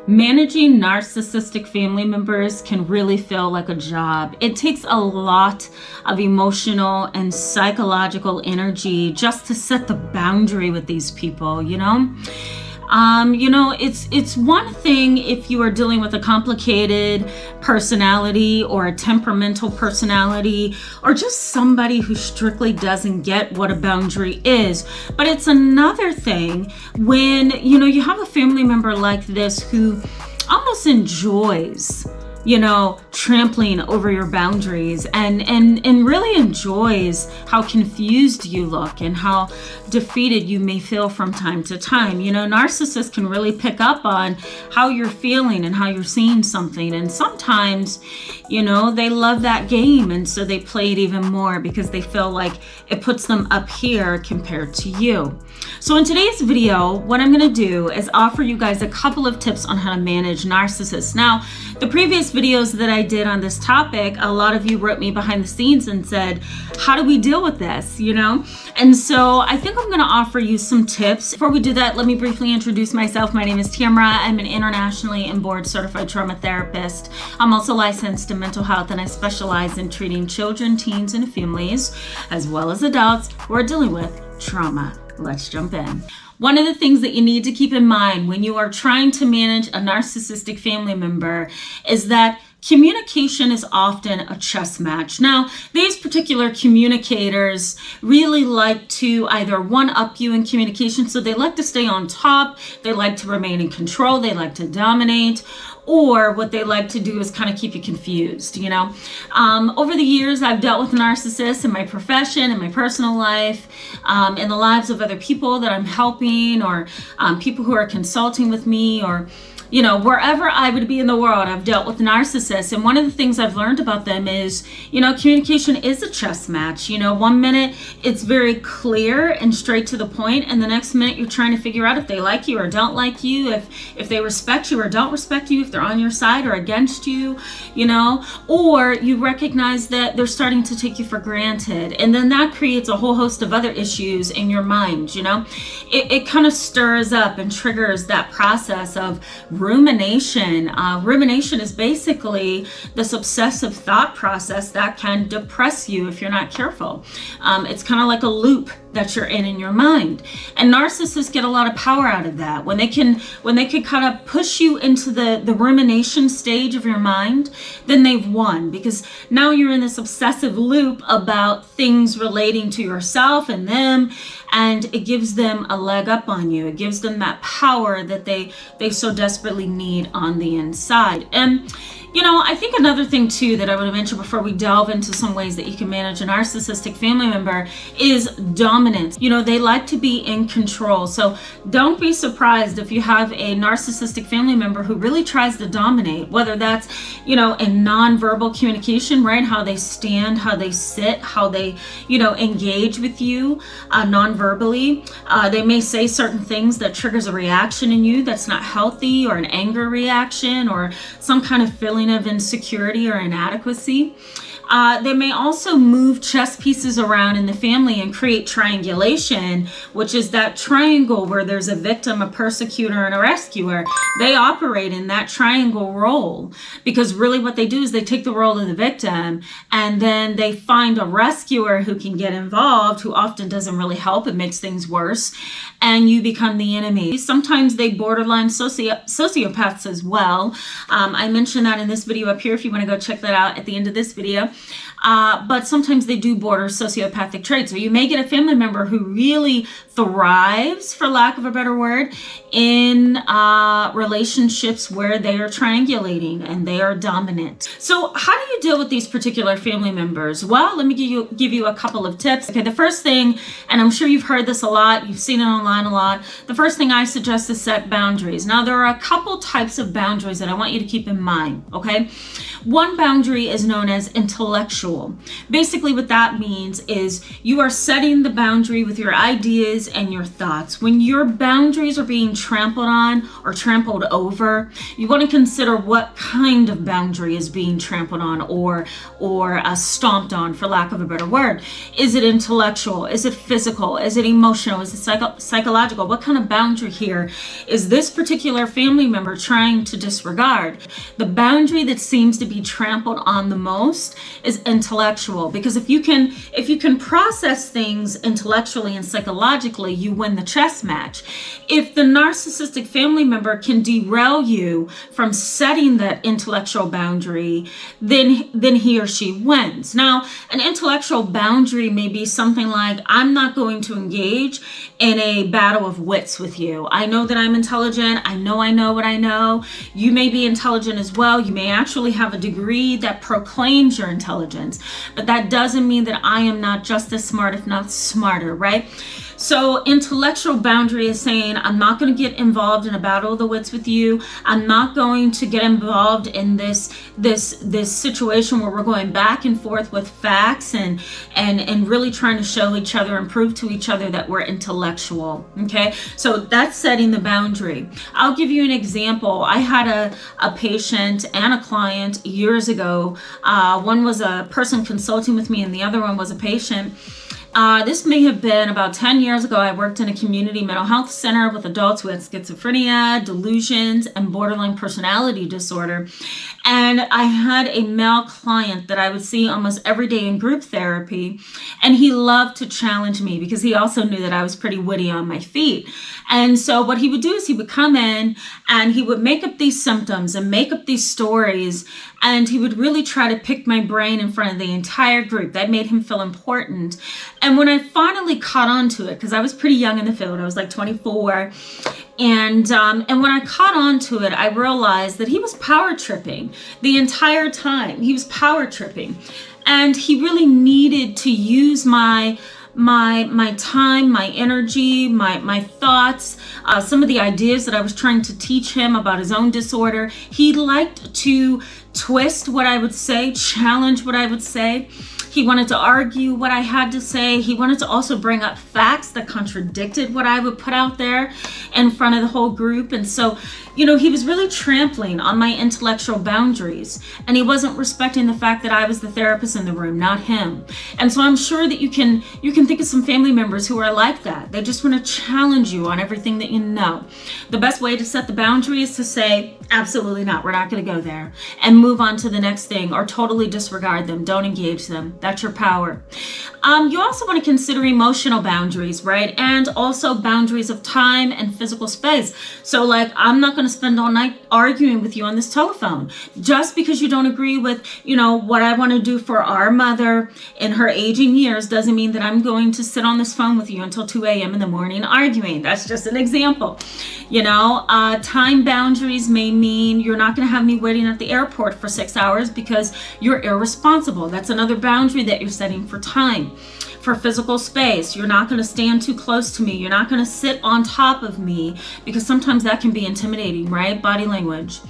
Managing narcissistic family members can really feel like a job. It takes a lot of emotional and psychological energy just to set the boundary with these people, it's one thing if you are dealing with a complicated personality or a temperamental personality or just somebody who strictly doesn't get what a boundary is. But it's another thing when, you have a family member like this who almost enjoys trampling over your boundaries and really enjoys how confused you look and how defeated you may feel from time to time. Narcissists can really pick up on how you're feeling and how you're seeing something. And sometimes, they love that game. And so they play it even more because they feel like it puts them up here compared to you. So in today's video, what I'm going to do is offer you guys a couple of tips on how to manage narcissists. Now, the previous videos that I did on this topic, a lot of you wrote me behind the scenes and said, how do we deal with this, And so I think I'm going to offer you some tips. Before we do that, let me briefly introduce myself. My name is Tamra. I'm an internationally and board certified trauma therapist. I'm also licensed in mental health, and I specialize in treating children, teens, and families, as well as adults who are dealing with trauma. Let's jump in. One of the things that you need to keep in mind when you are trying to manage a narcissistic family member is that communication is often a chess match. Now, these particular communicators really like to either one-up you in communication, so they like to stay on top, they like to remain in control, they like to dominate, or what they like to do is kind of keep you confused, Over the years, I've dealt with narcissists in my profession, in my personal life, in the lives of other people that I'm helping, or people who are consulting with me, or wherever I would be in the world, I've dealt with narcissists. And one of the things I've learned about them is, communication is a chess match. One minute it's very clear and straight to the point, and the next minute you're trying to figure out if they like you or don't like you, if they respect you or don't respect you, if they're on your side or against you, or you recognize that they're starting to take you for granted. And then that creates a whole host of other issues in your mind, It kind of stirs up and triggers that process of rumination. Rumination is basically this obsessive thought process that can depress you if you're not careful. It's kind of like a loop that you're in your mind. And narcissists get a lot of power out of that. When they can kind of push you into the rumination stage of your mind, then they've won, because now you're in this obsessive loop about things relating to yourself and them, and it gives them a leg up on you. It gives them that power that they so desperately need on the inside. And I think another thing too that I want to mention before we delve into some ways that you can manage a narcissistic family member is dominance. They like to be in control. So don't be surprised if you have a narcissistic family member who really tries to dominate, whether that's, in nonverbal communication, right? How they stand, how they sit, how they, engage with you non-verbally. They may say certain things that triggers a reaction in you that's not healthy, or an anger reaction, or some kind of feeling of insecurity or inadequacy. They may also move chess pieces around in the family and create triangulation, which is that triangle where there's a victim, a persecutor, and a rescuer. They operate in that triangle role because really what they do is they take the role of the victim, and then they find a rescuer who can get involved, who often doesn't really help. It makes things worse, and you become the enemy. Sometimes they borderline sociopaths as well. I mentioned that in this video up here if you want to go check that out at the end of this video. But sometimes they do border sociopathic traits. So you may get a family member who really thrives, for lack of a better word, in relationships where they are triangulating and they are dominant. So how do you deal with these particular family members? Well, let me give you a couple of tips. Okay, the first thing, and I'm sure you've heard this a lot, you've seen it online a lot, the first thing I suggest is set boundaries. Now, there are a couple types of boundaries that I want you to keep in mind, okay? One boundary is known as intellectual. Basically, what that means is you are setting the boundary with your ideas and your thoughts. When your boundaries are being trampled on or trampled over, you want to consider what kind of boundary is being trampled on or stomped on, for lack of a better word. Is it intellectual? Is it physical? Is it emotional? Is it psychological? What kind of boundary here is this particular family member trying to disregard? The boundary that seems to be trampled on the most is intellectual, because if you can process things intellectually and psychologically, you win the chess match. If the narcissistic family member can derail you from setting that intellectual boundary, then he or she wins. Now, an intellectual boundary may be something like, I'm not going to engage in a battle of wits with you. I know that I'm intelligent. I know what I know. You may be intelligent as well. You may actually have a degree that proclaims your intelligence, but that doesn't mean that I am not just as smart, if not smarter, right? So intellectual boundary is saying, I'm not going to get involved in a battle of the wits with you. I'm not going to get involved in this situation where we're going back and forth with facts and really trying to show each other and prove to each other that we're intellectual. Okay, so that's setting the boundary. I'll give you an example. I had a patient and a client years ago. One was a person consulting with me and the other one was a patient. This may have been about 10 years ago. I worked in a community mental health center with adults with schizophrenia, delusions, and borderline personality disorder. And I had a male client that I would see almost every day in group therapy. And he loved to challenge me because he also knew that I was pretty witty on my feet. And so what he would do is he would come in and he would make up these symptoms and make up these stories. And he would really try to pick my brain in front of the entire group. That made him feel important. And when I finally caught on to it, because I was pretty young in the field, I was like 24. And when I caught on to it, I realized that he was power tripping the entire time. He was power tripping. And he really needed to use my time, my energy, my thoughts, some of the ideas that I was trying to teach him about his own disorder. He liked to twist what I would say, challenge what I would say. He wanted to argue what I had to say. He wanted to also bring up facts that contradicted what I would put out there in front of the whole group. And so, he was really trampling on my intellectual boundaries, and he wasn't respecting the fact that I was the therapist in the room, not him. And so I'm sure that you can think of some family members who are like that. They just want to challenge you on everything that you know. The best way to set the boundary is to say, absolutely not, we're not going to go there, and move on to the next thing, or totally disregard them. Don't engage them. That's your power. You also want to consider emotional boundaries, right? And also boundaries of time and physical space. So like, I'm not going to spend all night arguing with you on this telephone. Just because you don't agree with, what I want to do for our mother in her aging years doesn't mean that I'm going to sit on this phone with you until 2 a.m. in the morning arguing. That's just an example. Time boundaries may mean you're not going to have me waiting at the airport for 6 hours because you're irresponsible. That's another boundary that you're setting for time. For physical space, you're not going to stand too close to me. You're not going to sit on top of me, because sometimes that can be intimidating, right? Body language.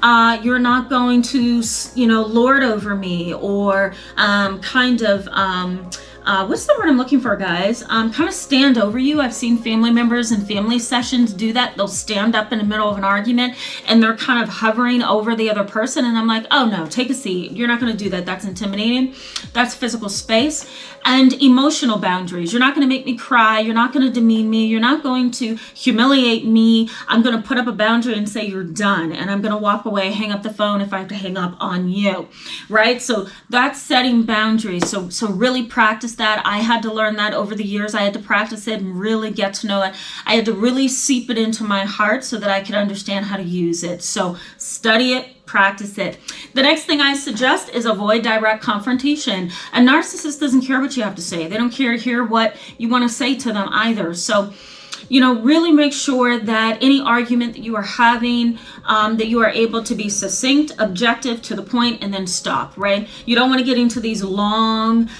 You're not going to, lord over me, or what's the word I'm looking for, guys? Kind of stand over you. I've seen family members in family sessions do that. They'll stand up in the middle of an argument and they're kind of hovering over the other person. And I'm like, oh no, take a seat. You're not going to do that. That's intimidating. That's physical space. And emotional boundaries. You're not going to make me cry. You're not going to demean me. You're not going to humiliate me. I'm going to put up a boundary and say you're done. And I'm going to walk away, hang up the phone if I have to hang up on you, right? So that's setting boundaries. So really practice that. I had to learn that over the years. I had to practice it and really get to know it. I had to really seep it into my heart so that I could understand how to use it. So study it, practice it. The next thing I suggest is avoid direct confrontation. A narcissist doesn't care what you have to say. They don't care to hear what you want to say to them either. So, really make sure that any argument that you are having, that you are able to be succinct, objective, to the point, and then stop, right? You don't want to get into these long,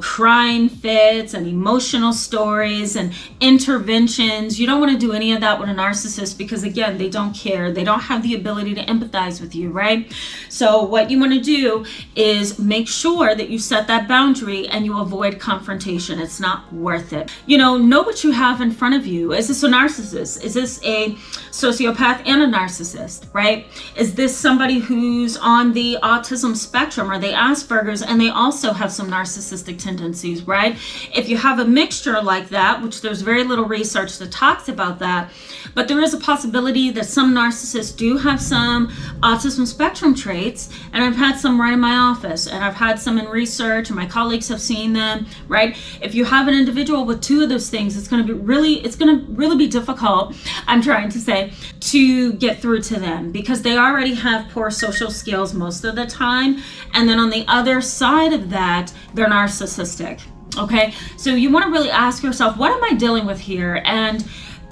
crying fits and emotional stories and interventions. You don't want to do any of that with a narcissist because, again, they don't care. They don't have the ability to empathize with you, right? So what you want to do is make sure that you set that boundary and you avoid confrontation. It's not worth it. Know what you have in front of you. Is this a narcissist? Is this a sociopath and a narcissist, right? Is this somebody who's on the autism spectrum or the Asperger's and they also have some narcissistic tendencies, right? If you have a mixture like that, which there's very little research that talks about that, but there is a possibility that some narcissists do have some autism spectrum traits, and I've had some right in my office, and I've had some in research, and my colleagues have seen them, right? If you have an individual with two of those things, it's going to really be difficult, I'm trying to say, to get through to them because they already have poor social skills most of the time, and then on the other side of that, they're narcissistic. Okay, so you want to really ask yourself, what am I dealing with here? And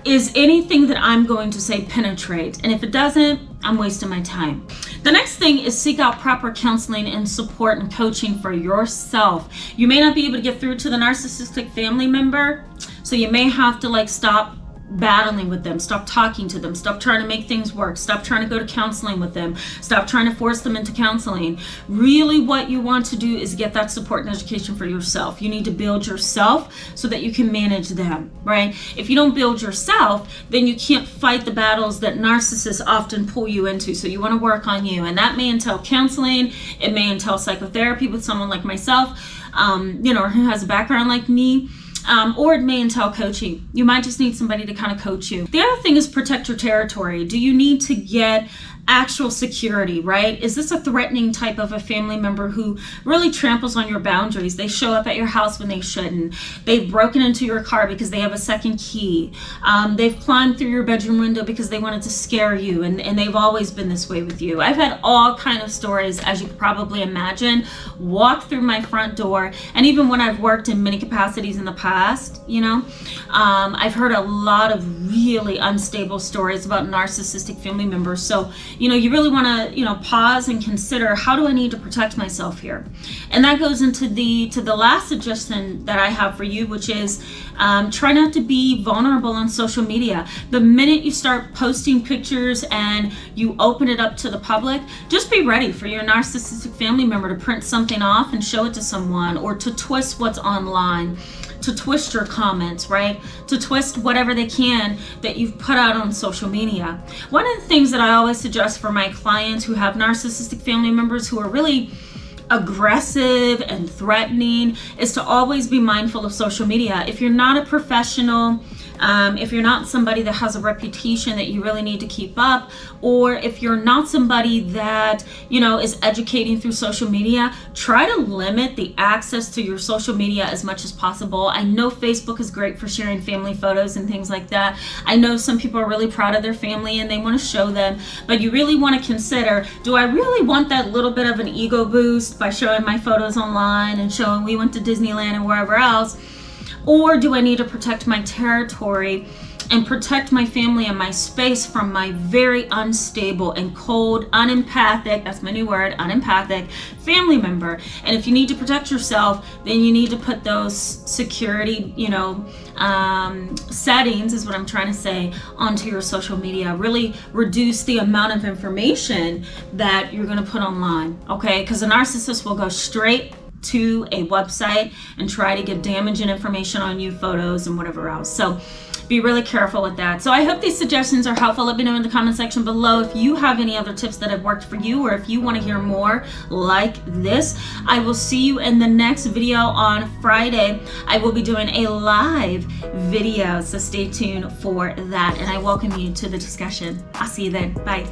is anything that I'm going to say penetrate? And if it doesn't, I'm wasting my time. The next thing is seek out proper counseling and support and coaching for yourself. You may not be able to get through to the narcissistic family member, so you may have to stop battling with them, stop talking to them, stop trying to make things work, stop trying to go to counseling with them, stop trying to force them into counseling. Really what you want to do is get that support and education for yourself. You need to build yourself so that you can manage them, right? If you don't build yourself, then you can't fight the battles that narcissists often pull you into. So you want to work on you, and that may entail counseling, it may entail psychotherapy with someone like myself, who has a background like me. Or it may entail coaching. You might just need somebody to kind of coach you. The other thing is protect your territory. Do you need to get actual security, right? Is this a threatening type of a family member who really tramples on your boundaries? They show up at your house when they shouldn't. They've broken into your car because they have a second key. They've climbed through your bedroom window because they wanted to scare you, and they've always been this way with you. I've had all kind of stories, as you could probably imagine, walk through my front door, and even when I've worked in many capacities in the past, I've heard a lot of really unstable stories about narcissistic family members. So you really want to, pause and consider, how do I need to protect myself here? And that goes into the last suggestion that I have for you, which is try not to be vulnerable on social media. The minute you start posting pictures and you open it up to the public, just be ready for your narcissistic family member to print something off and show it to someone, or to twist what's online, to twist your comments, right? To twist whatever they can that you've put out on social media. One of the things that I always suggest for my clients who have narcissistic family members who are really aggressive and threatening is to always be mindful of social media. If you're not a professional, if you're not somebody that has a reputation that you really need to keep up, or if you're not somebody that, is educating through social media, try to limit the access to your social media as much as possible. I know Facebook is great for sharing family photos and things like that. I know some people are really proud of their family and they want to show them, but you really want to consider, do I really want that little bit of an ego boost by showing my photos online and showing we went to Disneyland and wherever else? Or do I need to protect my territory and protect my family and my space from my very unstable and cold, unempathic, that's my new word, unempathic family member? And if you need to protect yourself, then you need to put those security, settings, is what I'm trying to say, onto your social media. Really reduce the amount of information that you're going to put online, okay? Because a narcissist will go straight to a website and try to get damaging information on you, photos and whatever else. So be really careful with that. So I hope these suggestions are helpful. Let me know in the comment section below if you have any other tips that have worked for you, or if you want to hear more like this. I will see you in the next video on Friday. I will be doing a live video, so stay tuned for that, and I welcome you to the discussion. I'll see you then. Bye.